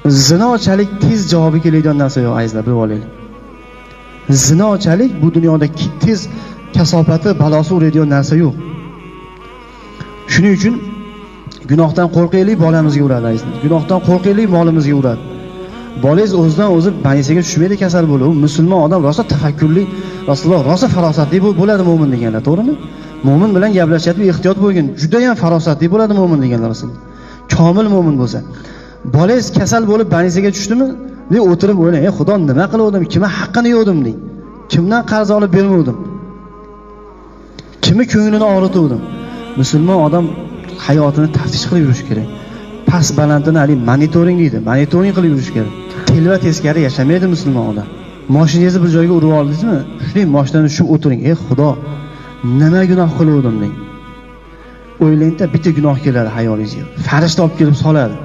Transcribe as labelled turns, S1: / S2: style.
S1: Zinochalik tez javobi keladigan narsa yo'q, azizlar, bilib olaylik. Zinochalik bu dunyoda tez kasofati, balosi uradigan narsa yo'q. Shuning uchun gunohdan qo'rqaylik, bolamizga uradi, azizlar. Gunohdan qo'rqaylik, molimizga uradi. Bolangiz o'zidan o'zi banisiga tushmaydi, kasal bo'ladi. Musulmon odam rosa tafakkurli, Rasululloh rosa farosatli bo'ladi mo'min deganlar, to'g'rimi? Mo'min bilan gaplashyapti, ehtiyot bo'lgin, juda ham farosatli bo'ladi mo'min deganlar Rasululloh. Komil mo'min bo'lsa. Bolangiz kasal bo'lib banisiga tushdimi? Ne o'tirib o'ylang, Xudo nima qildim, kimning haqqini yo'dim deng. Kimdan qarz olib bermadim? Kimni ko'nglini og'ritdim? Musulmon odam hayotini taftish qilib yurish kerak. Past balandini hali monitoring deydi. Monitoring qilib yurish kerak. Telva teskari yashamaydi musulmon odam. Mashinangizni bir joyga urib oldingizmi? Shunday mashinadan tushib o'tiring. Xudo, nima gunoh qildim deng. O'ylangda bitta gunoh keladi hayolingizga. Farishta olib kelib soladi.